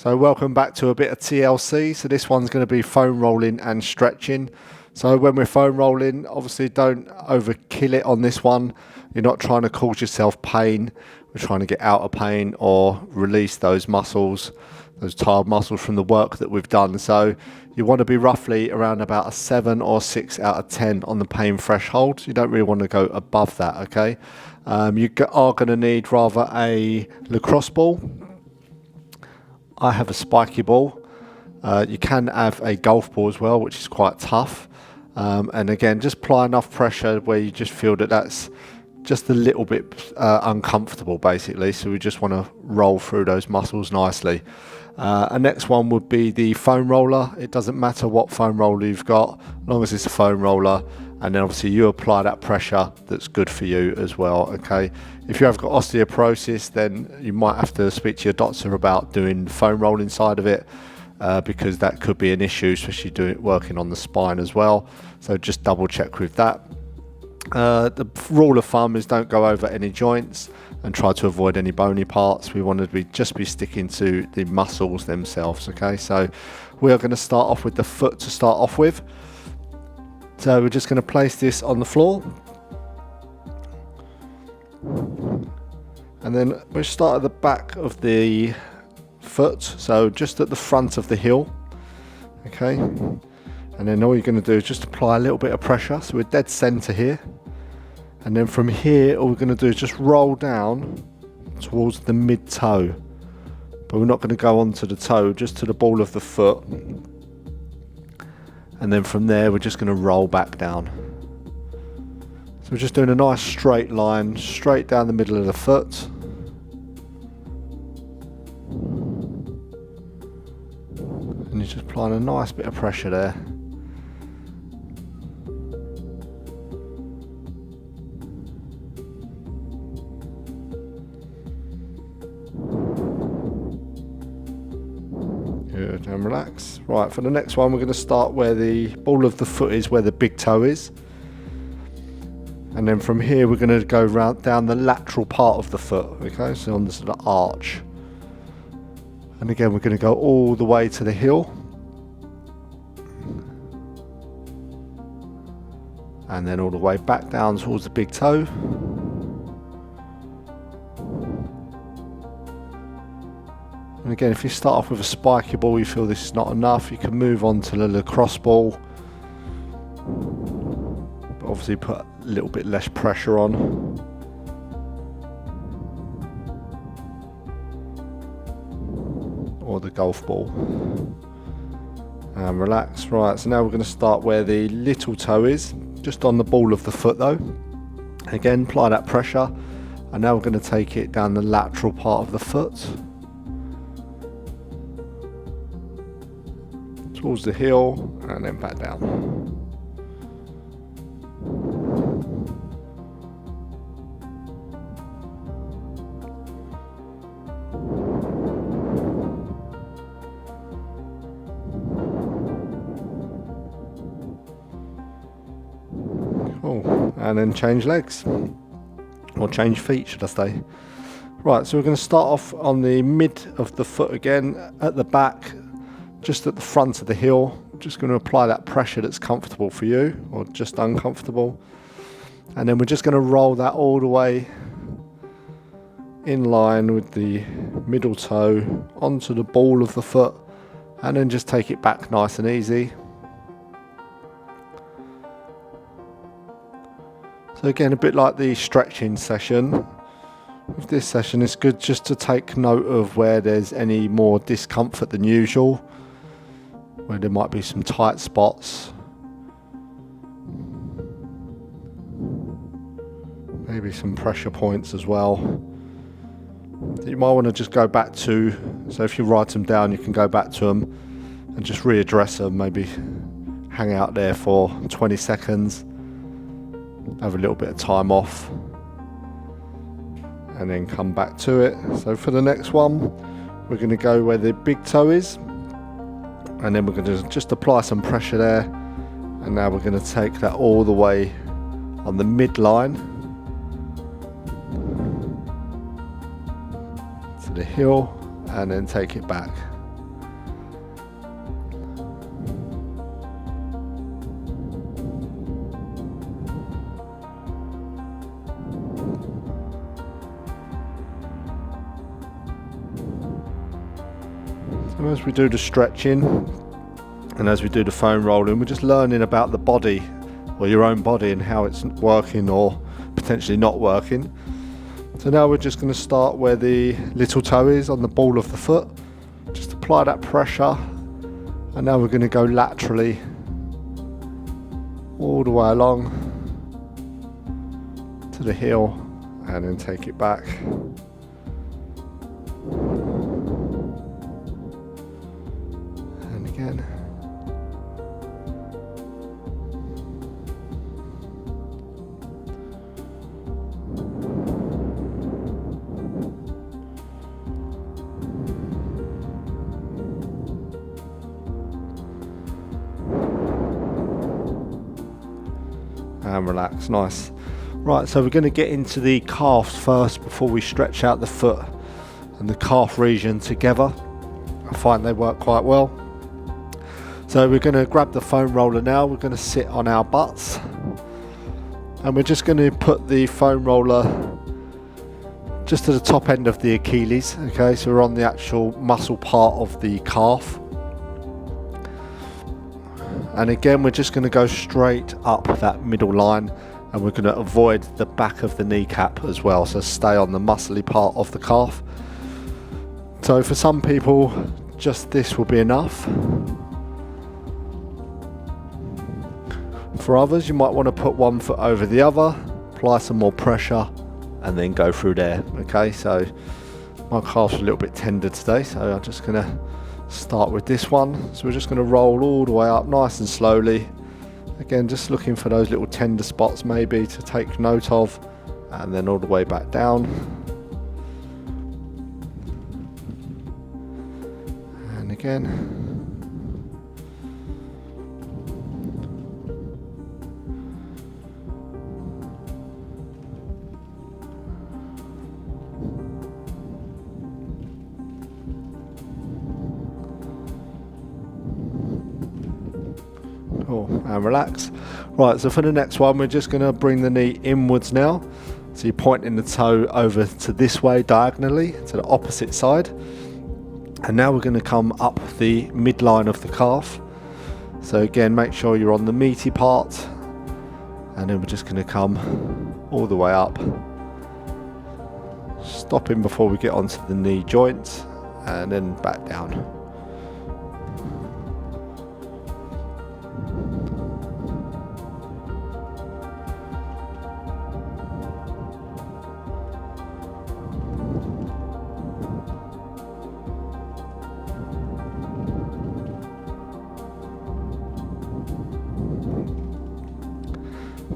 So welcome back to a bit of TLC. So this one's going to be foam rolling and stretching. So when we're foam rolling, obviously don't overkill it on this one. You're not trying to cause yourself pain. We're trying to get out of pain or release those muscles, those tired muscles from the work that we've done. So you want to be roughly around about a 7 or 6 out of 10 on the pain threshold. You don't really want to go above that, okay? You are going to need rather a lacrosse ball. I have a spiky ball. You can have a golf ball as well, which is quite tough. And again, just apply enough pressure where you just feel that that's just a little bit uncomfortable, basically. So we just want to roll through those muscles nicely. And next one would be the foam roller. It doesn't matter what foam roller you've got, as long as it's a foam roller. And then obviously you apply that pressure that's good for you as well, okay? If you have got osteoporosis, then you might have to speak to your doctor about doing foam roll inside of it, because that could be an issue, especially working on the spine as well. So just double check with that. The rule of thumb is don't go over any joints and try to avoid any bony parts. We want to just be sticking to the muscles themselves, okay? So we are going to start off with the foot to start off with. So we're just going to place this on the floor. And then we'll start at the back of the foot, so just at the front of the heel, okay? And then all you're going to do is just apply a little bit of pressure, so we're dead center here. And then from here, all we're going to do is just roll down towards the mid-toe. But we're not going to go onto the toe, just to the ball of the foot. And then from there, we're just going to roll back down. So we're just doing a nice straight line, straight down the middle of the foot. And you're just applying a nice bit of pressure there. Good, and relax. Right, for the next one, we're going to start where the ball of the foot is, where the big toe is. And then from here, we're going to go round down the lateral part of the foot, okay? So on the sort of arch. And again, we're going to go all the way to the heel. And then all the way back down towards the big toe. And again, if you start off with a spiky ball, you feel this is not enough, you can move on to the lacrosse ball. But obviously put a little bit less pressure on. Or the golf ball. And relax. Right, so now we're going to start where the little toe is, just on the ball of the foot though. Again, apply that pressure. And now we're going to take it down the lateral part of the foot. Towards the heel and then back down. Cool. And then change legs, or change feet should I say. Right, so we're going to start off on the mid of the foot again, at the back, just at the front of the heel. Just going to apply that pressure that's comfortable for you, or just uncomfortable. And then we're just going to roll that all the way in line with the middle toe onto the ball of the foot, and then just take it back nice and easy. So again, a bit like the stretching session. With this session, it's good just to take note of where there's any more discomfort than usual, where there might be some tight spots, maybe some pressure points as well. You might want to just go back to, so if you write them down, you can go back to them and just readdress them, maybe hang out there for 20 seconds, have a little bit of time off, and then come back to it. So for the next one, we're going to go where the big toe is, and then we're going to just apply some pressure there, and now we're going to take that all the way on the midline to the heel, and then take it back. So as we do the stretching and as we do the foam rolling, we're just learning about the body, or your own body, and how it's working or potentially not working. So now we're just going to start where the little toe is on the ball of the foot. Just apply that pressure, and now we're going to go laterally all the way along to the heel and then take it back. And again. And relax, nice. Right, so we're going to get into the calves first before we stretch out the foot and the calf region together. I find they work quite well. So we're going to grab the foam roller now, we're going to sit on our butts, and we're just going to put the foam roller just to the top end of the Achilles. Okay, so we're on the actual muscle part of the calf. And again, we're just going to go straight up that middle line, and we're going to avoid the back of the kneecap as well, so stay on the muscly part of the calf. So for some people, just this will be enough. For others, you might want to put one foot over the other, apply some more pressure, and then go through there. Okay, so my calf's a little bit tender today, so I'm just going to start with this one. So we're just going to roll all the way up nice and slowly. Again, just looking for those little tender spots maybe to take note of, and then all the way back down. And again. And relax. Right, so for the next one, we're just going to bring the knee inwards now. So you're pointing the toe over to this way diagonally to the opposite side. And now we're going to come up the midline of the calf. So again, make sure you're on the meaty part. And then we're just going to come all the way up, stopping before we get onto the knee joint, and then back down.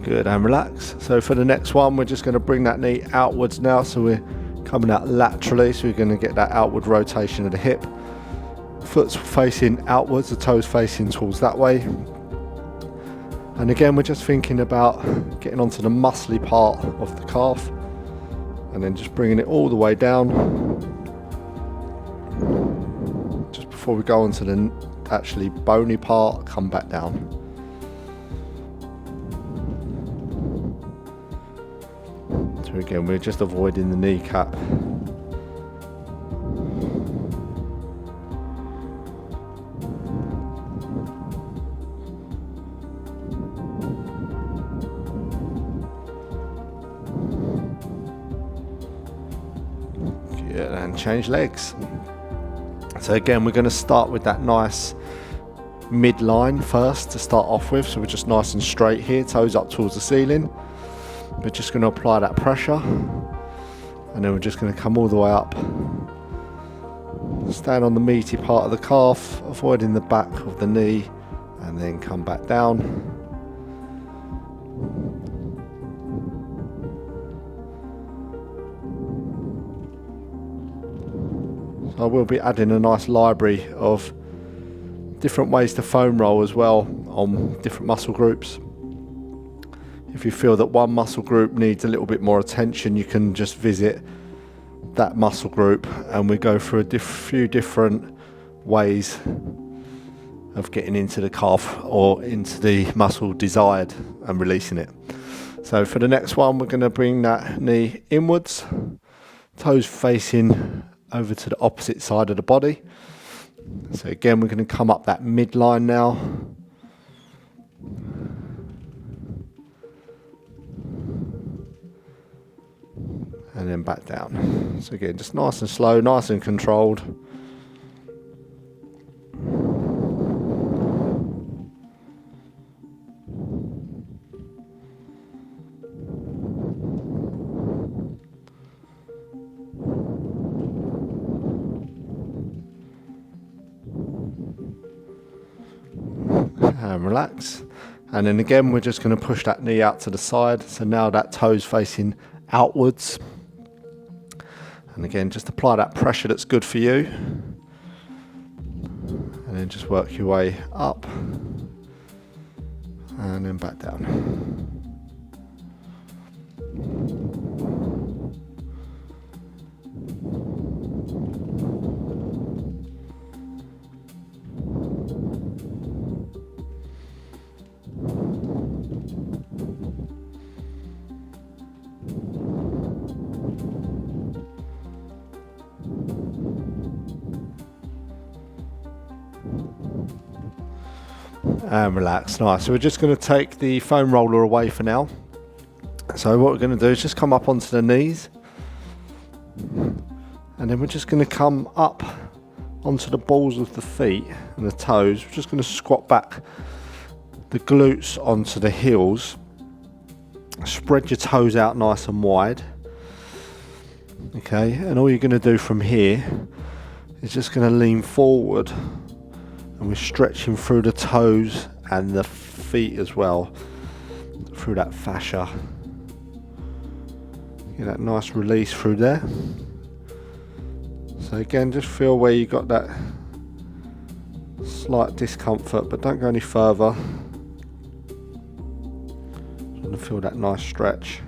Good, and relax. So for the next one, we're just going to bring that knee outwards now. So we're coming out laterally, so we're going to get that outward rotation of the hip. Foot's facing outwards, the toes facing towards that way. And again, we're just thinking about getting onto the muscly part of the calf, and then just bringing it all the way down. Just before we go onto the actually bony part, come back down. So again, we're just avoiding the kneecap. Good, and change legs. So again, we're going to start with that nice midline first to start off with. So we're just nice and straight here, toes up towards the ceiling. We're just going to apply that pressure, and then we're just going to come all the way up, stand on the meaty part of the calf, avoiding the back of the knee, and then come back down. So I will be adding a nice library of different ways to foam roll as well on different muscle groups. If you feel that one muscle group needs a little bit more attention, you can just visit that muscle group, and we go through a few different ways of getting into the calf or into the muscle desired and releasing it. So for the next one, we're going to bring that knee inwards, toes facing over to the opposite side of the body. So again, we're going to come up that midline now. And then back down. So again, just nice and slow, nice and controlled. And relax. And then again, we're just going to push that knee out to the side. So now that toe's facing outwards. And again, just apply that pressure that's good for you. And then just work your way up. And then back down. And relax. Nice. So we're just going to take the foam roller away for now. So what we're going to do is just come up onto the knees, and then we're just going to come up onto the balls of the feet and the toes. We're just going to squat back the glutes onto the heels. Spread your toes out nice and wide. Okay, and all you're going to do from here is just going to lean forward. And we're stretching through the toes and the feet as well, through that fascia. Get that nice release through there. So again, just feel where you got that slight discomfort, but don't go any further. Just want to feel that nice stretch.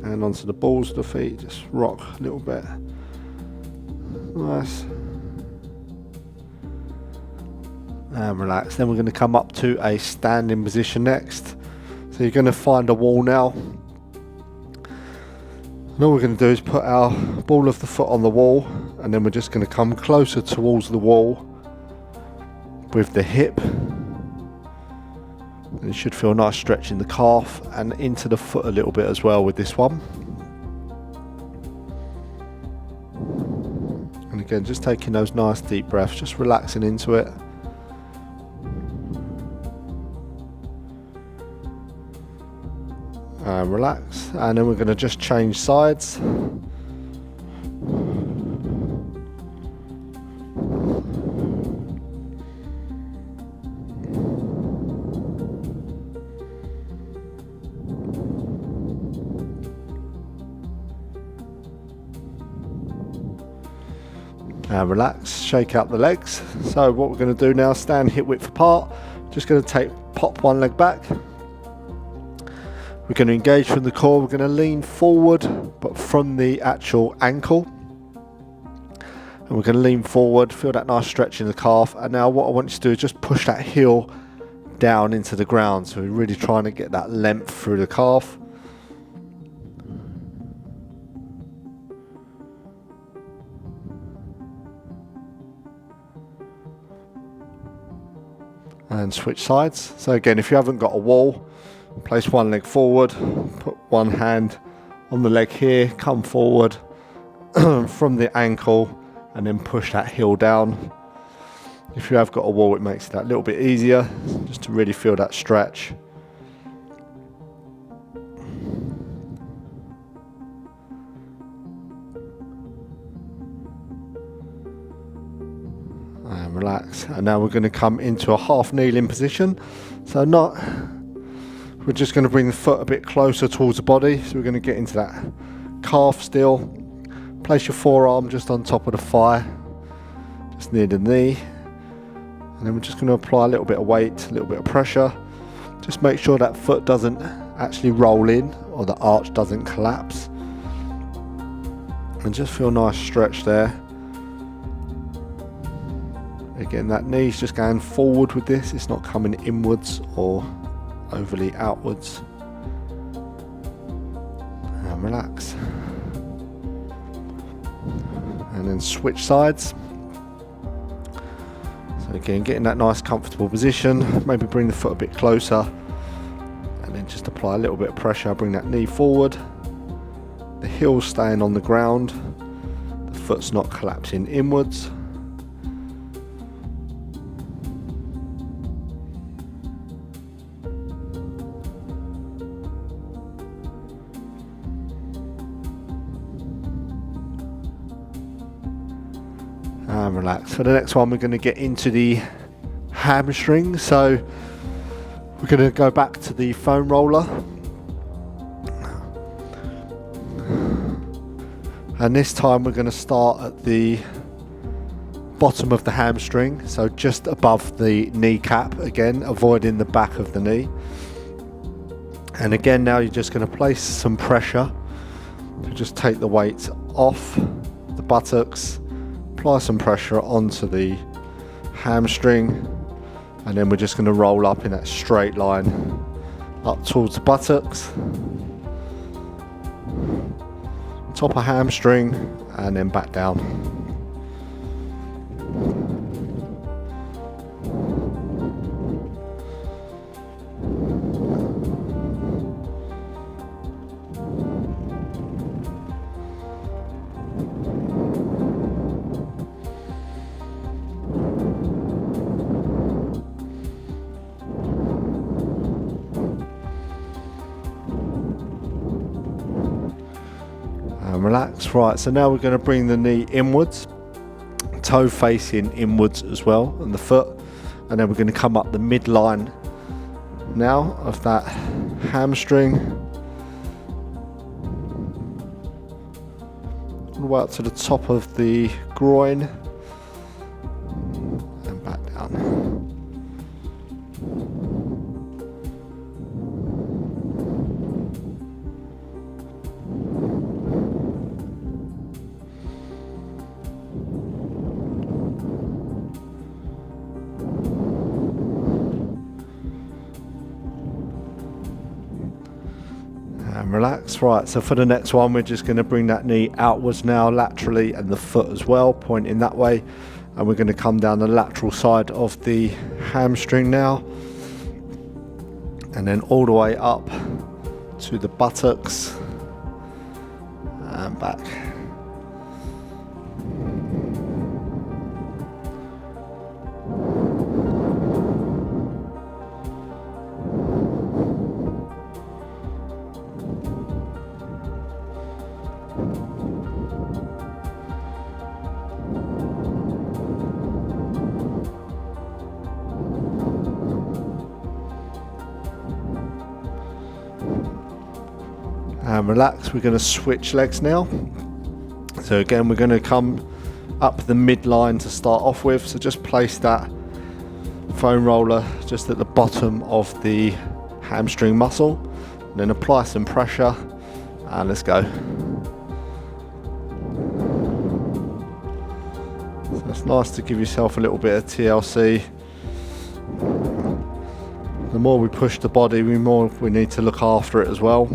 And onto the balls of the feet, just rock a little bit. Nice. And relax. Then we're going to come up to a standing position next. So you're going to find a wall now. And all we're going to do is put our ball of the foot on the wall, and then we're just going to come closer towards the wall with the hip. And you should feel a nice stretch in the calf and into the foot a little bit as well with this one. And again, just taking those nice deep breaths, just relaxing into it. And relax. And then we're going to just change sides. And relax, shake out the legs. So what we're going to do now, stand hip width apart. Just going to pop one leg back. We're going to engage from the core. We're going to lean forward, but from the actual ankle. And we're going to lean forward, feel that nice stretch in the calf. And now what I want you to do is just push that heel down into the ground. So we're really trying to get that length through the calf. And switch sides. So again, if you haven't got a wall, place one leg forward, put one hand on the leg here, come forward from the ankle, and then push that heel down. If you have got a wall, it makes it that little bit easier, just to really feel that stretch. And relax. And now we're going to come into a half kneeling position. So we're just going to bring the foot a bit closer towards the body. So we're going to get into that calf still. Place your forearm just on top of the thigh, just near the knee. And then we're just going to apply a little bit of weight, a little bit of pressure. Just make sure that foot doesn't actually roll in or the arch doesn't collapse. And just feel a nice stretch there. Again, that knee's just going forward with this. It's not coming inwards or overly outwards. And And relax. And then switch sides. So again, getting that nice comfortable position. Maybe bring the foot a bit closer. And then just apply a little bit of pressure. Bring that knee forward. The heel staying on the ground. The foot's not collapsing inwards. And relax. For the next one, we're going to get into the hamstring. So we're going to go back to the foam roller. And this time we're going to start at the bottom of the hamstring. So just above the kneecap, again, avoiding the back of the knee. And again, now you're just going to place some pressure. So just take the weight off the buttocks. Apply some pressure onto the hamstring, and then we're just going to roll up in that straight line up towards the buttocks, top of hamstring, and then back down. And relax. Right, so now we're going to bring the knee inwards, toe facing inwards as well, and the foot, and then we're going to come up the midline now of that hamstring, all the way up to the top of the groin, and back down. And relax. Right, so for the next one, we're just going to bring that knee outwards now, laterally, and the foot as well, pointing that way. And we're going to come down the lateral side of the hamstring now, and then all the way up to the buttocks and back. And relax. We're going to switch legs now. So again, we're going to come up the midline to start off with. So just place that foam roller just at the bottom of the hamstring muscle, and then apply some pressure, and let's go. So it's nice to give yourself a little bit of TLC. The more we push the body, the more we need to look after it as well.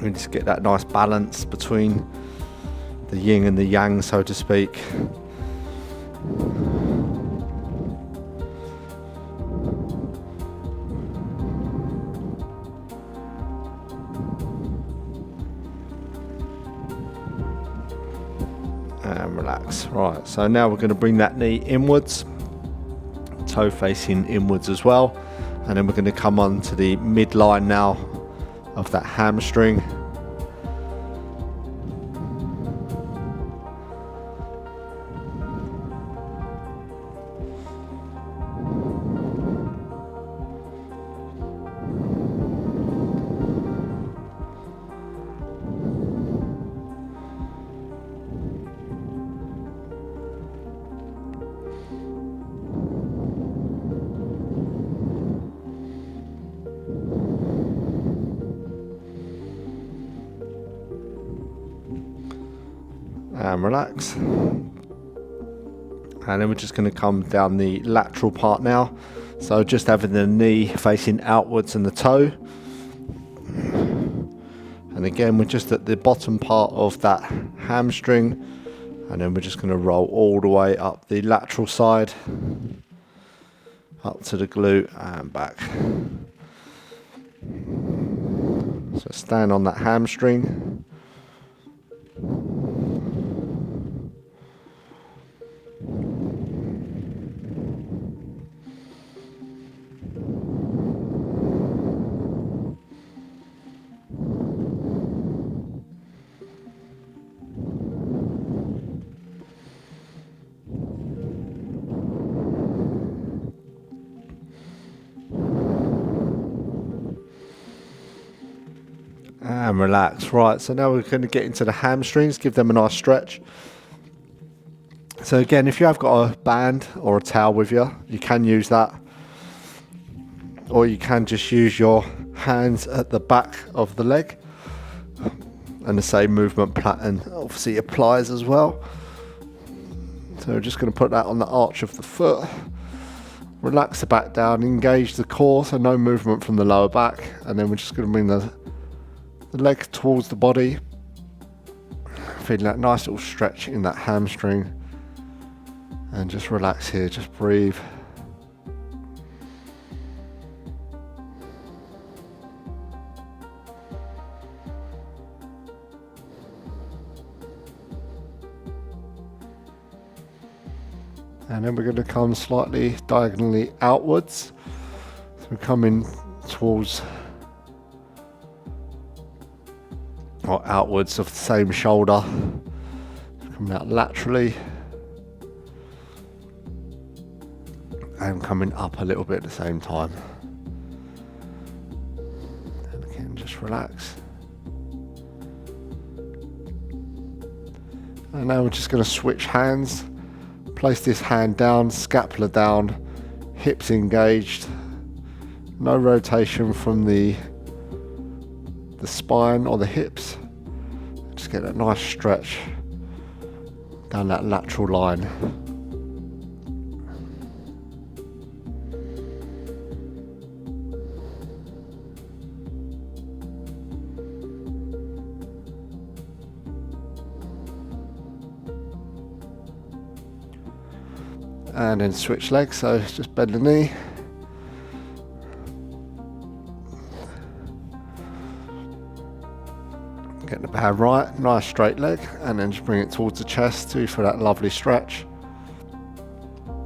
We just get that nice balance between the yin and the yang, so to speak. And relax. Right, so now we're going to bring that knee inwards, toe facing inwards as well, and then we're going to come on to the midline now of that hamstring. And relax. And then we're just going to come down the lateral part now. So just having the knee facing outwards and the toe. And And again, we're just at the bottom part of that hamstring, and then we're just going to roll all the way up the lateral side, up to the glute and back. So stand on that hamstring. And relax. Right, so now we're going to get into the hamstrings, give them a nice stretch. So again, if you have got a band or a towel with you, you can use that. Or you can just use your hands at the back of the leg. And the same movement pattern obviously applies as well. So we're just going to put that on the arch of the foot. Relax the back down, engage the core, so no movement from the lower back. And then we're just going to bring the leg towards the body, feeling that nice little stretch in that hamstring, and just relax here, just breathe. And then we're going to come slightly diagonally outwards, so we're coming towards or outwards of the same shoulder, coming out laterally and coming up a little bit at the same time. And again, just relax. And now we're just going to switch hands. Place this hand down, scapula down, hips engaged, no rotation from the spine or the hips. Just get a nice stretch down that lateral line. And then switch legs, so just bend the knee. Get the band right, nice straight leg, and then just bring it towards the chest too for that lovely stretch.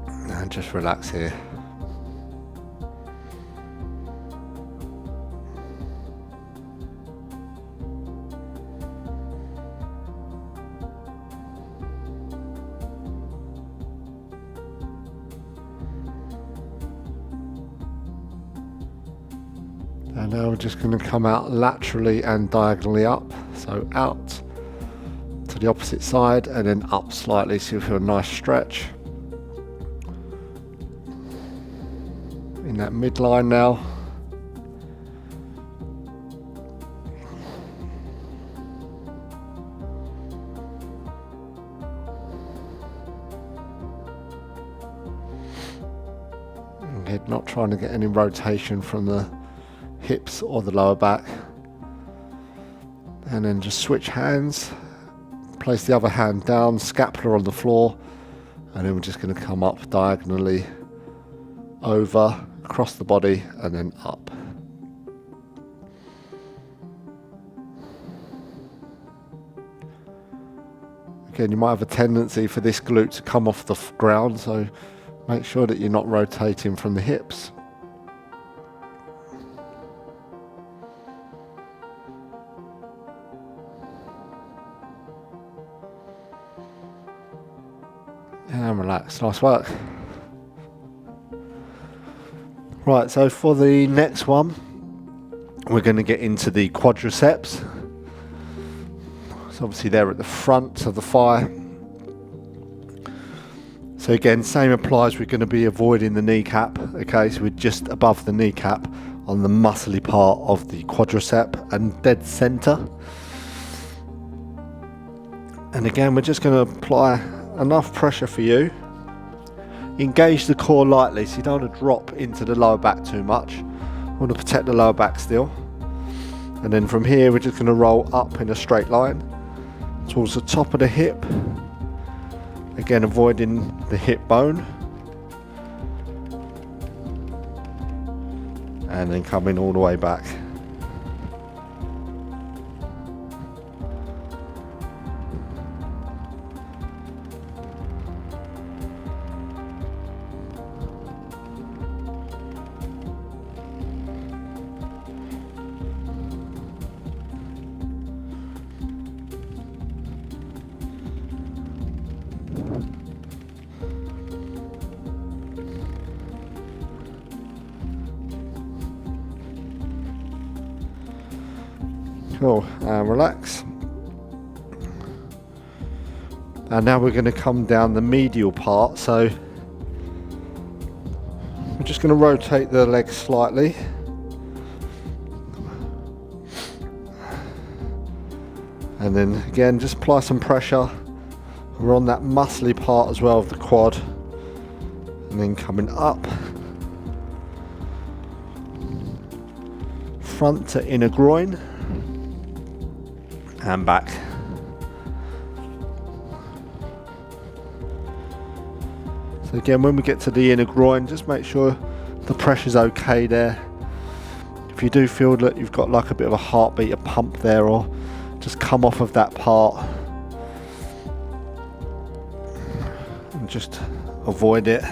And just relax here. And now we're just going to come out laterally and diagonally up. So out to the opposite side and then up slightly, so you feel a nice stretch. In that midline now. Again, not trying to get any rotation from the hips or the lower back. And then just switch hands, place the other hand down, scapula on the floor, and then we're just going to come up diagonally over, across the body, and then up. Again, you might have a tendency for this glute to come off the ground, so make sure that you're not rotating from the hips. And relax, nice work. Right, so for the next one, we're going to get into the quadriceps. So obviously they're at the front of the thigh. So again, same applies, we're going to be avoiding the kneecap. Okay, so we're just above the kneecap on the muscly part of the quadricep and dead center. And again, we're just going to apply enough pressure for you. Engage the core lightly, so you don't want to drop into the lower back too much. You want to protect the lower back still. And then from here we're just going to roll up in a straight line towards the top of the hip, again avoiding the hip bone, and then coming all the way back. Cool, and relax. And now we're going to come down the medial part, so we're just going to rotate the legs slightly. And then again, just apply some pressure. We're on that muscly part as well of the quad. And then coming up. Front to inner groin. And back. So again, when we get to the inner groin, just make sure the pressure's okay there. If you do feel that you've got like a bit of a heartbeat, a pump there, or just come off of that part and just avoid it.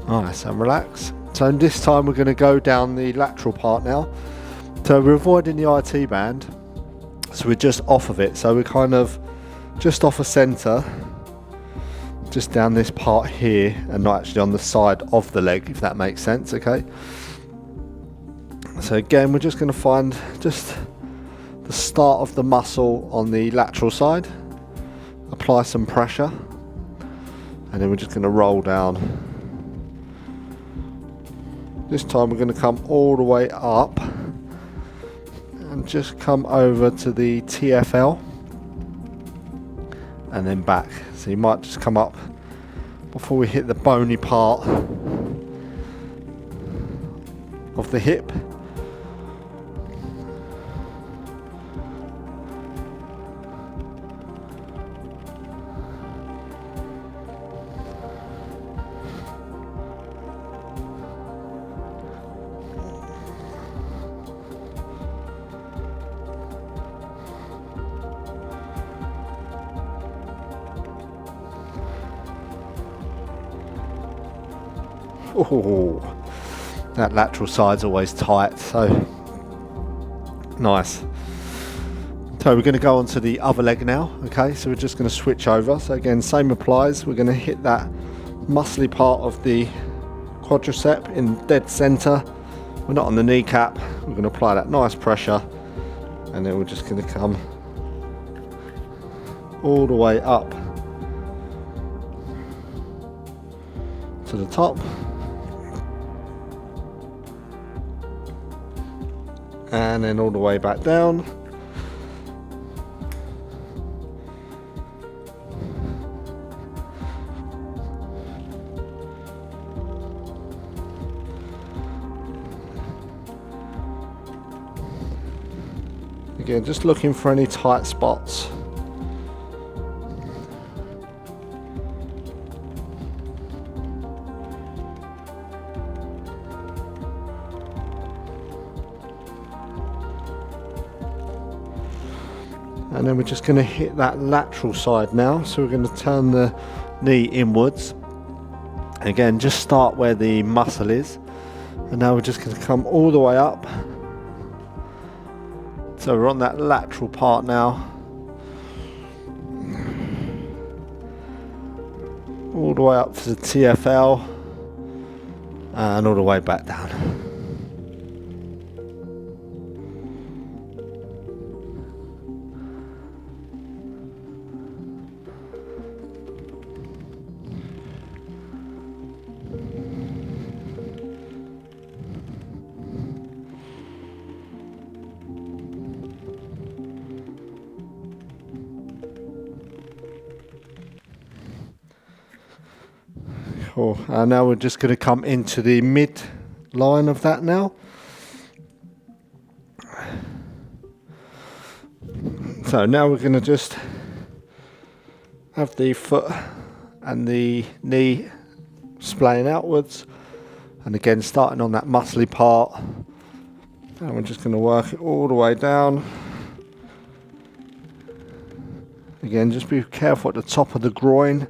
Nice, and relax. So this time we're going to go down the lateral part now. So we're avoiding the IT band, so we're just off of it. So we're kind of just off a centre, just down this part here, and not actually on the side of the leg, if that makes sense. Okay. So again, we're just going to find just the start of the muscle on the lateral side, apply some pressure, and then we're just going to roll down. This time we're going to come all the way up and just come over to the TFL and then back. So you might just come up before we hit the bony part of the hip. Oh, that lateral side's always tight, so nice. So we're going to go on to the other leg now. Okay, so we're just going to switch over. So again, same applies. We're going to hit that muscly part of the quadricep in dead center. We're not on the kneecap. We're going to apply that nice pressure, and then we're just going to come all the way up to the top. And then all the way back down. Again, just looking for any tight spots. And then we're just going to hit that lateral side now. So we're going to turn the knee inwards. Again, just start where the muscle is. And now we're just going to come all the way up. So we're on that lateral part now. All the way up to the TFL. And all the way back down. Cool. And now we're just going to come into the mid line of that now. So now we're going to just have the foot and the knee splaying outwards, and again starting on that muscly part, and we're just going to work it all the way down. Again, just be careful at the top of the groin.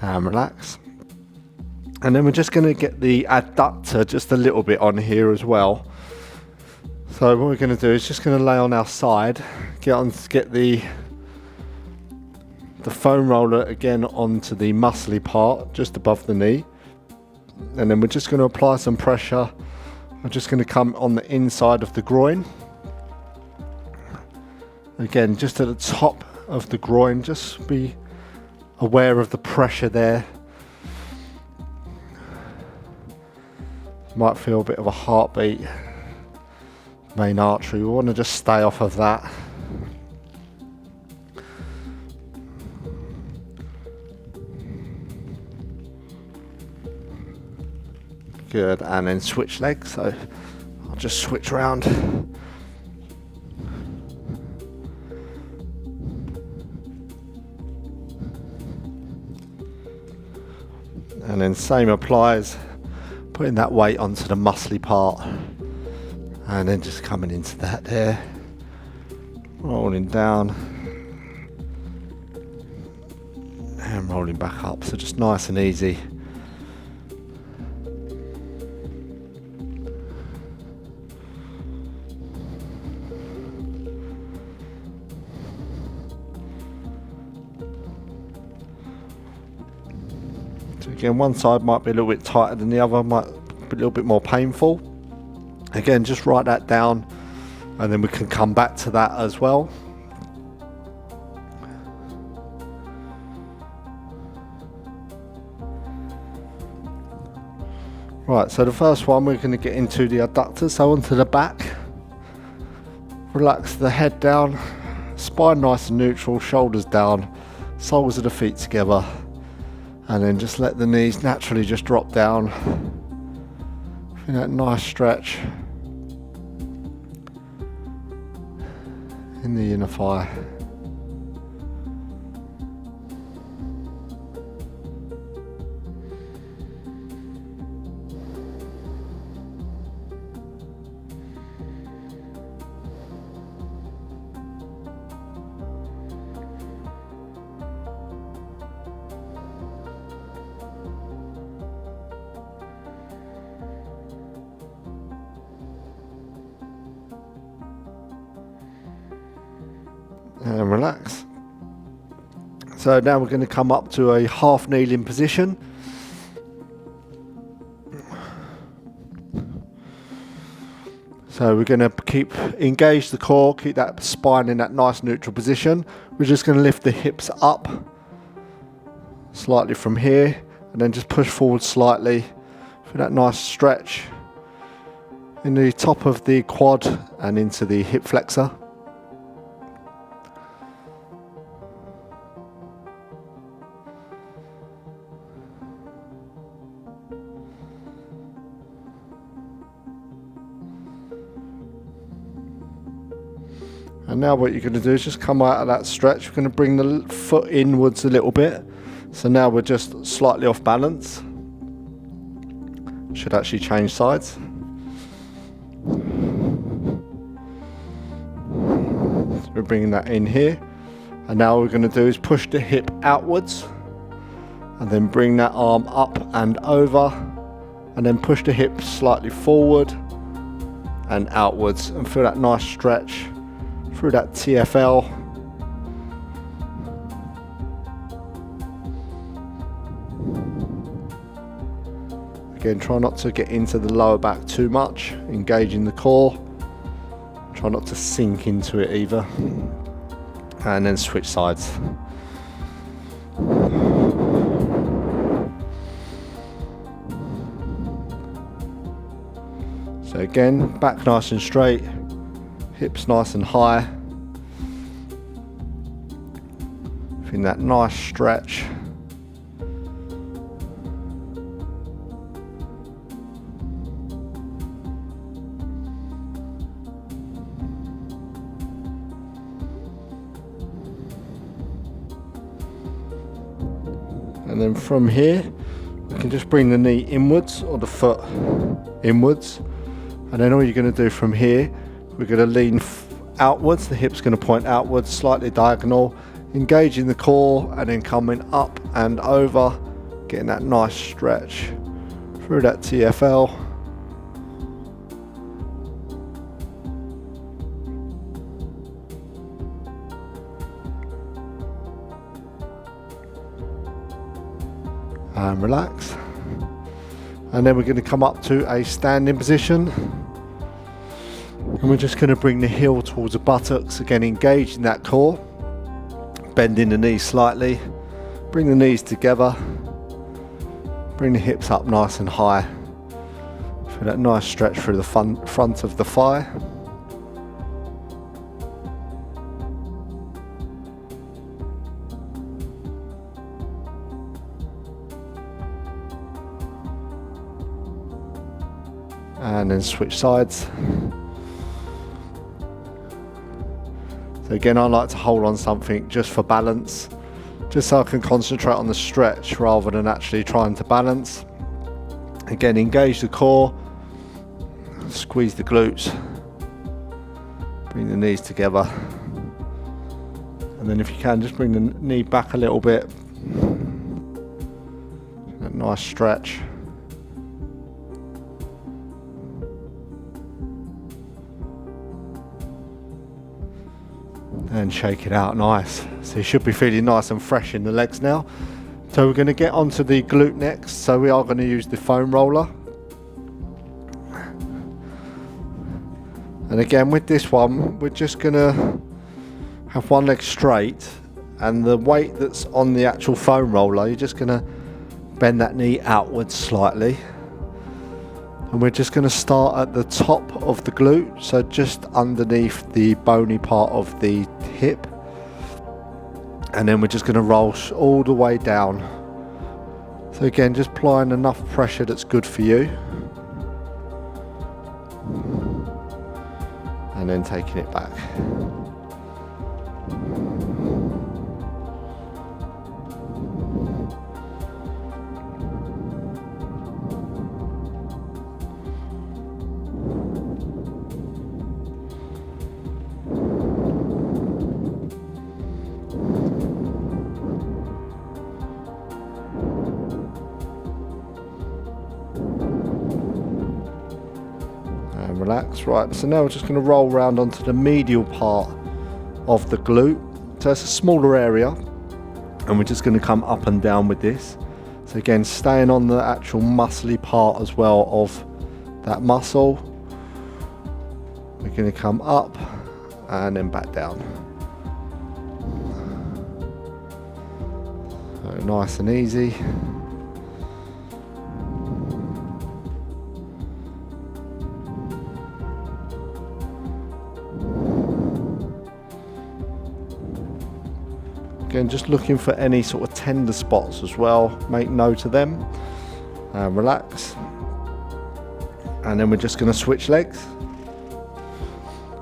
And relax. And then we're just going to get the adductor just a little bit on here as well. So what we're going to do is just going to lay on our side, get the foam roller again onto the muscly part just above the knee, and then we're just going to apply some pressure. We're just going to come on the inside of the groin. Again, just at the top of the groin, just be aware of the pressure there. You might feel a bit of a heartbeat, main artery. We want to just stay off of that. Good, and then switch legs. So I'll just switch around. And then same applies, putting that weight onto the muscly part, and then just coming into that there, rolling down and rolling back up. So just nice and easy. Again, one side might be a little bit tighter than the other, might be a little bit more painful. Again, just write that down, and then we can come back to that as well. Right, so the first one we're going to get into the adductors, so onto the back. Relax the head down, spine nice and neutral, shoulders down, soles of the feet together. And then just let the knees naturally just drop down. Feel that nice stretch in the inner thigh. And relax. So now we're going to come up to a half kneeling position. So we're going to engage the core, keep that spine in that nice neutral position. We're just going to lift the hips up slightly from here, and then just push forward slightly for that nice stretch in the top of the quad and into the hip flexor. And now what you're going to do is just come out of that stretch. We're going to bring the foot inwards a little bit. So now we're just slightly off balance. Should actually change sides. So we're bringing that in here. And now what we're going to do is push the hip outwards. And then bring that arm up and over. And then push the hip slightly forward and outwards. And feel that nice stretch through that TFL. Again, try not to get into the lower back too much, engaging the core. Try not to sink into it either. And then switch sides. So again, back nice and straight, hips nice and high. Feeling that nice stretch. And then from here, we can just bring the knee inwards or the foot inwards. And then all you're going to do from here, we're going to lean outwards, the hip's going to point outwards, slightly diagonal, engaging the core, and then coming up and over, getting that nice stretch through that TFL. And relax. And then we're going to come up to a standing position. And we're just going to bring the heel towards the buttocks, again engaging that core, bending the knees slightly, bring the knees together, bring the hips up nice and high. Feel that nice stretch through the front of the thigh. And then switch sides. So again, I like to hold on something just for balance, just so I can concentrate on the stretch rather than actually trying to balance. Again, engage the core, squeeze the glutes, bring the knees together, and then if you can, just bring the knee back a little bit. A nice stretch. And shake it out nice. So you should be feeling nice and fresh in the legs now. So we're going to get onto the glute next. So we are going to use the foam roller. And again, with this one, we're just going to have one leg straight, and the weight that's on the actual foam roller, you're just going to bend that knee outwards slightly. And we're just going to start at the top of the glute, so just underneath the bony part of the hip. And then we're just going to roll all the way down. So again, just applying enough pressure that's good for you. And then taking it back. Relax. Right, so now we're just going to roll around onto the medial part of the glute. So it's a smaller area, and we're just going to come up and down with this. So again, staying on the actual muscly part as well of that muscle. We're going to come up and then back down. So nice and easy. Again, just looking for any sort of tender spots as well. Make note of them. Relax. And then we're just going to switch legs.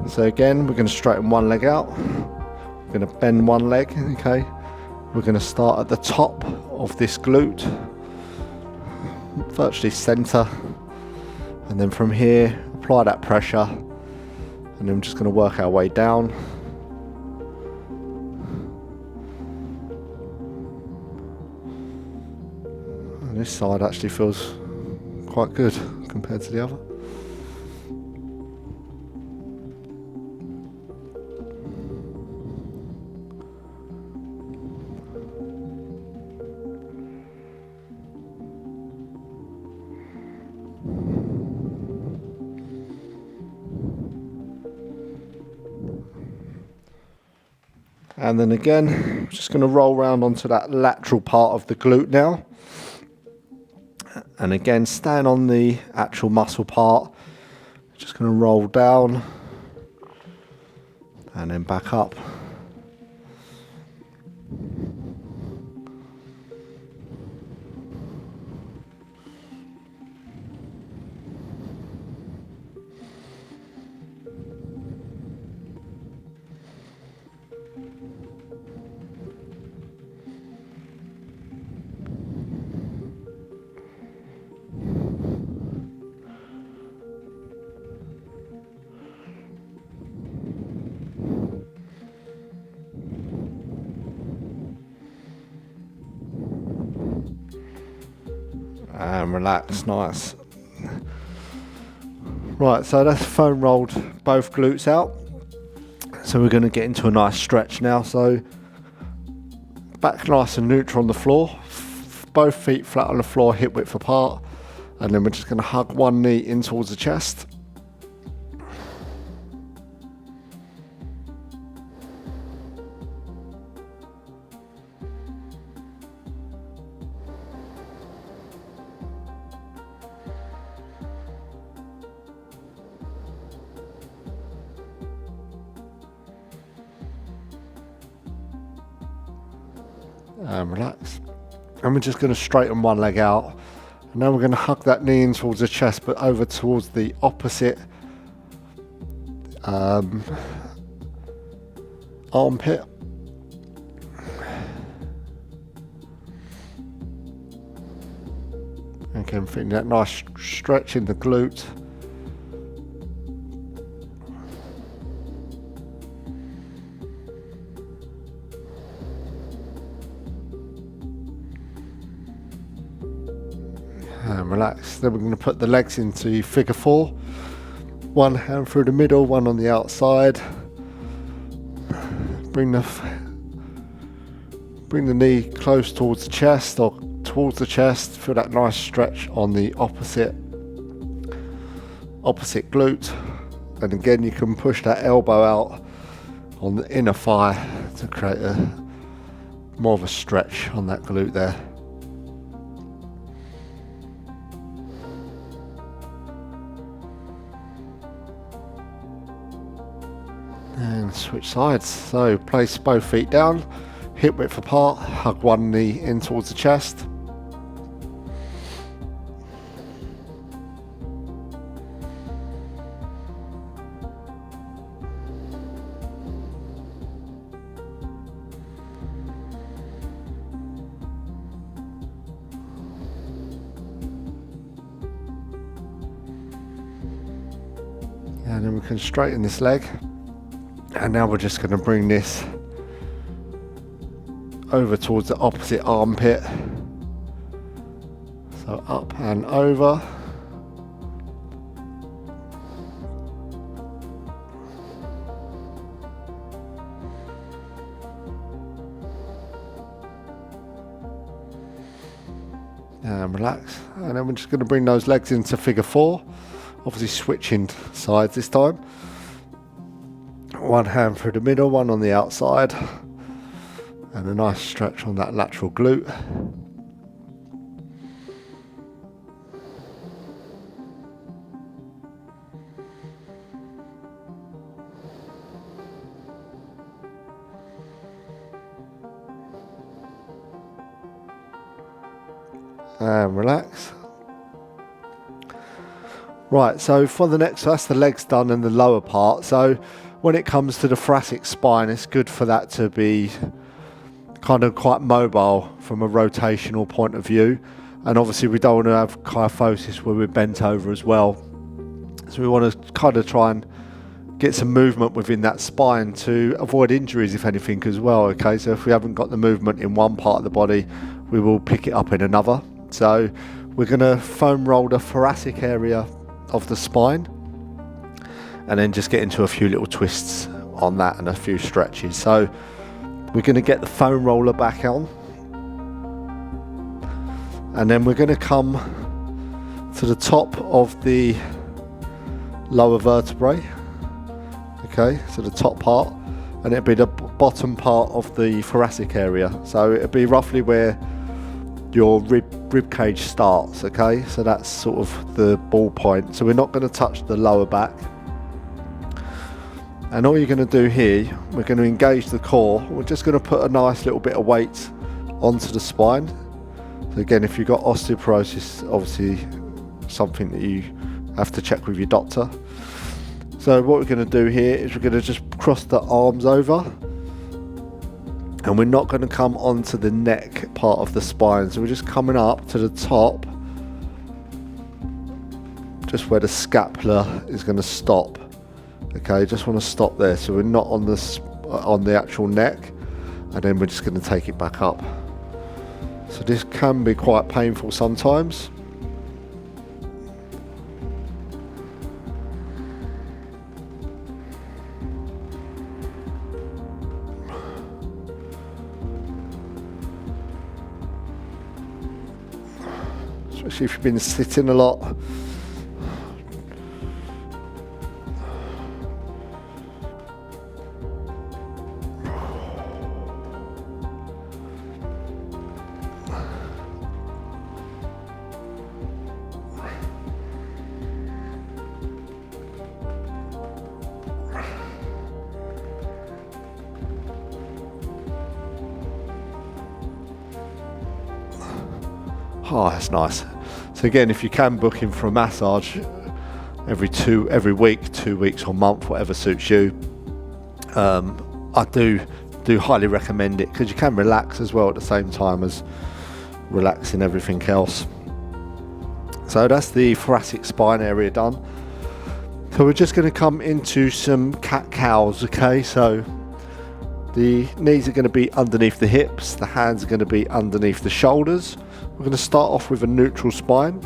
So again, we're going to straighten one leg out. We're going to bend one leg. Okay. We're going to start at the top of this glute, virtually center. And then from here, apply that pressure. And then we're just going to work our way down. This side actually feels quite good compared to the other. And then again, just going to roll around onto that lateral part of the glute now. And again, stand on the actual muscle part. Just going to roll down and then back up. And relax, nice. Right, so that's foam rolled both glutes out. So we're going to get into a nice stretch now. So back nice and neutral on the floor, both feet flat on the floor, hip width apart, and then we're just going to hug one knee in towards the chest. And relax. And we're just going to straighten one leg out. And now we're going to hug that knee in towards the chest, but over towards the opposite armpit. Again, feeling that nice stretch in the glute. And relax. Then we're going to put the legs into figure 4. One hand through the middle, one on the outside. Bring the knee close towards the chest or towards the chest. Feel that nice stretch on the opposite glute. And again, you can push that elbow out on the inner thigh to create more of a stretch on that glute there. And switch sides. So place both feet down, hip width apart, hug one knee in towards the chest. And then we can straighten this leg. And now we're just going to bring this over towards the opposite armpit. So up and over. And relax. And then we're just going to bring those legs into figure 4. Obviously switching sides this time. One hand through the middle, one on the outside, and a nice stretch on that lateral glute. And relax. Right, so for the next, so that's the legs done and the lower part. So when it comes to the thoracic spine, it's good for that to be kind of quite mobile from a rotational point of view. And obviously we don't want to have kyphosis where we're bent over as well. So we want to kind of try and get some movement within that spine to avoid injuries, if anything, as well. Okay, so if we haven't got the movement in one part of the body, we will pick it up in another. So we're going to foam roll the thoracic area of the spine, and then just get into a few little twists on that and a few stretches. So we're going to get the foam roller back on, and then we're going to come to the top of the lower vertebrae. Okay, so the top part, and it'll be the bottom part of the thoracic area. So it'll be roughly where your rib cage starts, okay? So that's sort of the ball point. So we're not going to touch the lower back. And all you're going to do here, we're going to engage the core. We're just going to put a nice little bit of weight onto the spine. So again, if you've got osteoporosis, obviously something that you have to check with your doctor. So what we're going to do here is we're going to just cross the arms over, and we're not going to come onto the neck part of the spine. So we're just coming up to the top, just where the scapula is going to stop. Okay, just want to stop there, so we're not on the actual neck, and then we're just going to take it back up. So this can be quite painful sometimes. Especially if you've been sitting a lot. Oh, that's nice. So again, if you can book in for a massage every week, 2 weeks or month, whatever suits you, I do highly recommend it, because you can relax as well at the same time as relaxing everything else. So that's the thoracic spine area done. So we're just going to come into some cat-cows, okay? So the knees are going to be underneath the hips, the hands are going to be underneath the shoulders. We're going to start off with a neutral spine,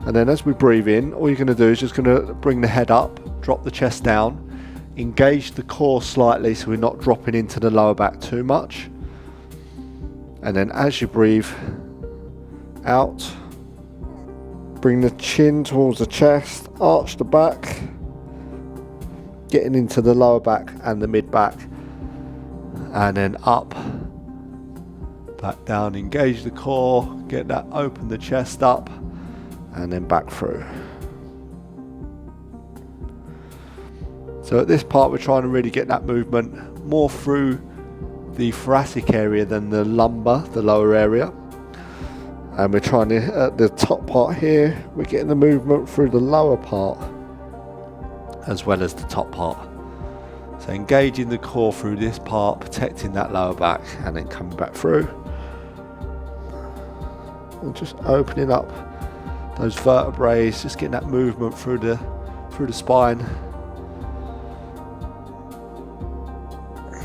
and then as we breathe in, all you're going to do is just going to bring the head up, drop the chest down, engage the core slightly so we're not dropping into the lower back too much. And then as you breathe out, bring the chin towards the chest, arch the back, getting into the lower back and the mid back, and then up, back down, engage the core, get that, open the chest up, and then back through. So at this part we're trying to really get that movement more through the thoracic area than the lumbar, the lower area. And we're trying to, at the top part here, we're getting the movement through the lower part as well as the top part. So engaging the core through this part, protecting that lower back, and then coming back through. And just opening up those vertebrae, just getting that movement through the spine.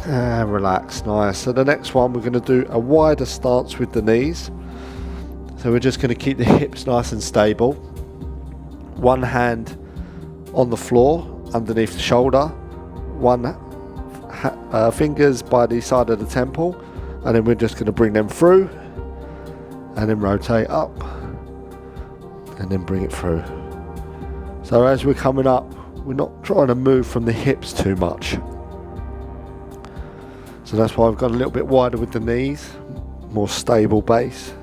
And relax, nice. So the next one, we're going to do a wider stance with the knees. So we're just going to keep the hips nice and stable. One hand on the floor underneath the shoulder, one fingers by the side of the temple, and then we're just going to bring them through and then rotate up and then bring it through. So as we're coming up, we're not trying to move from the hips too much. So that's why I've got a little bit wider with the knees, more stable base.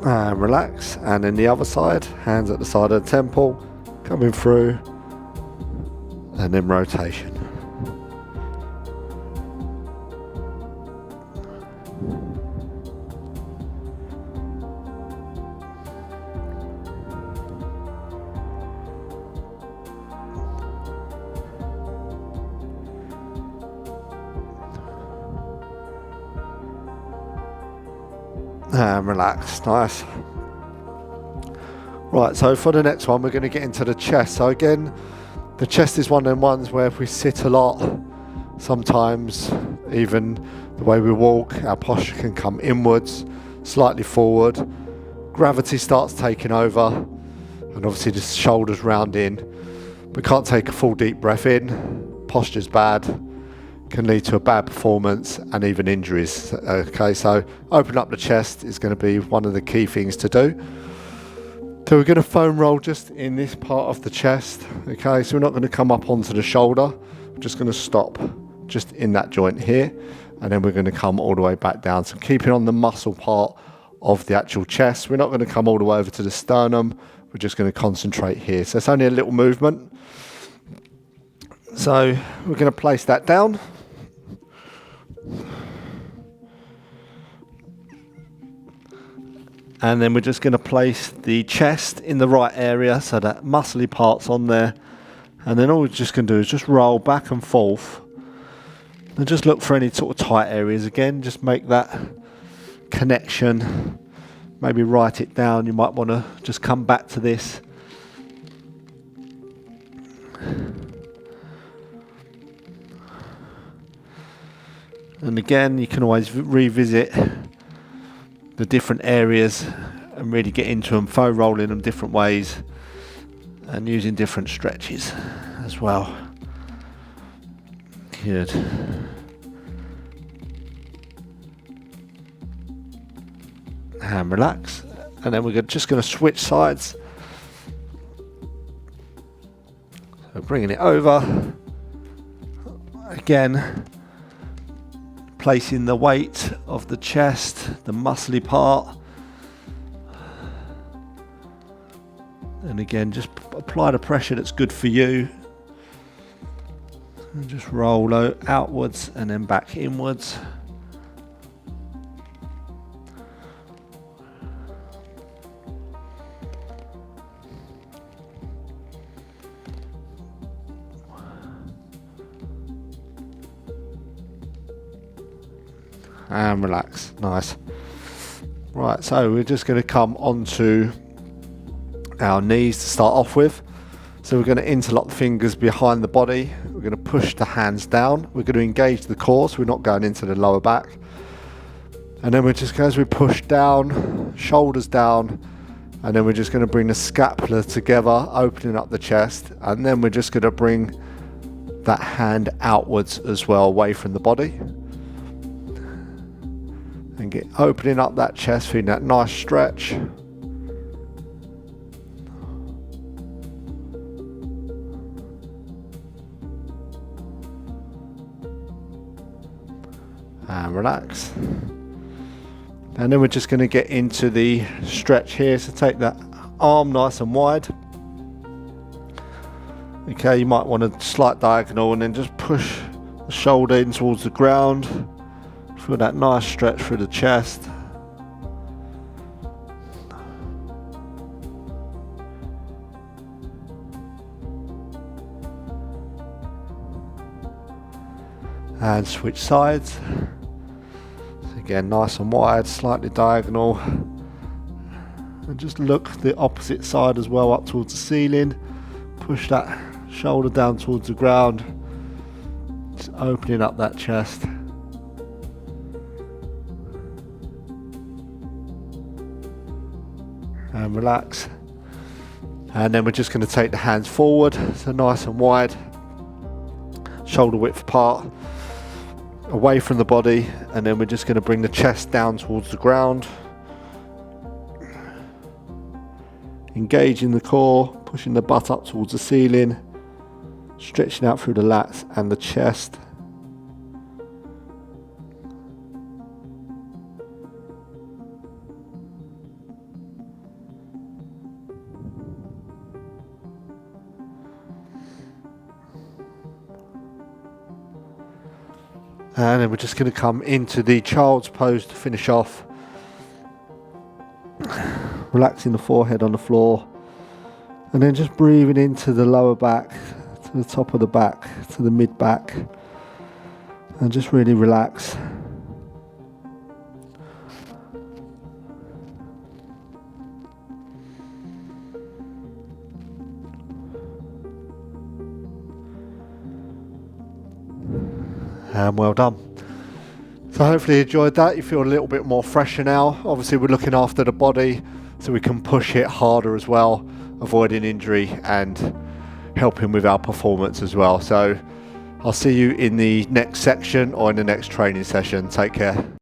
And relax, and then the other side, hands at the side of the temple, coming through, and then rotation. And relax, nice. Right, so for the next one we're going to get into the chest. So again, the chest is one of them ones where if we sit a lot, sometimes even the way we walk, our posture can come inwards, slightly forward. Gravity starts taking over, and obviously the shoulders round in. We can't take a full deep breath in, posture's bad, can lead to a bad performance and even injuries. Okay, so open up the chest is going to be one of the key things to do. So we're going to foam roll just in this part of the chest. Okay, so we're not going to come up onto the shoulder. We're just going to stop just in that joint here, and then we're going to come all the way back down. So keeping on the muscle part of the actual chest. We're not going to come all the way over to the sternum. We're just going to concentrate here. So it's only a little movement. So we're going to place that down. And then we're just going to place the chest in the right area, so that muscly part's on there. And then all we're just going to do is just roll back and forth. And just look for any sort of tight areas again. Just make that connection. Maybe write it down. You might want to just come back to this. And again, you can always revisit the different areas and really get into them, foam rolling them different ways and using different stretches as well. Good. And relax. And then we're just going to switch sides. So bringing it over. Again, placing the weight of the chest, the muscly part. And again, just apply the pressure that's good for you. And just roll outwards and then back inwards. And relax. Nice. Right, so we're just going to come onto our knees to start off with. So we're going to interlock the fingers behind the body. We're going to push the hands down. We're going to engage the core, so we're not going into the lower back. And then we're just going, as we push down, shoulders down, and then we're just going to bring the scapula together, opening up the chest. And then we're just going to bring that hand outwards as well, away from the body. And get opening up that chest, feeling that nice stretch. And relax. And then we're just going to get into the stretch here. So take that arm nice and wide. Okay, you might want a slight diagonal and then just push the shoulder in towards the ground. Feel that nice stretch through the chest. And switch sides. So again, nice and wide, slightly diagonal. And just look the opposite side as well, up towards the ceiling. Push that shoulder down towards the ground. Just opening up that chest. And relax. And then we're just going to take the hands forward, so nice and wide, shoulder width apart, away from the body, and then we're just going to bring the chest down towards the ground, engaging the core, pushing the butt up towards the ceiling, stretching out through the lats and the chest. And then we're just going to come into the child's pose to finish off. Relaxing the forehead on the floor. And then just breathing into the lower back, to the top of the back, to the mid back. And just really relax. And well done. So hopefully you enjoyed that. You feel a little bit more fresher now. Obviously we're looking after the body so we can push it harder as well, avoiding injury and helping with our performance as well. So I'll see you in the next section or in the next training session. Take care.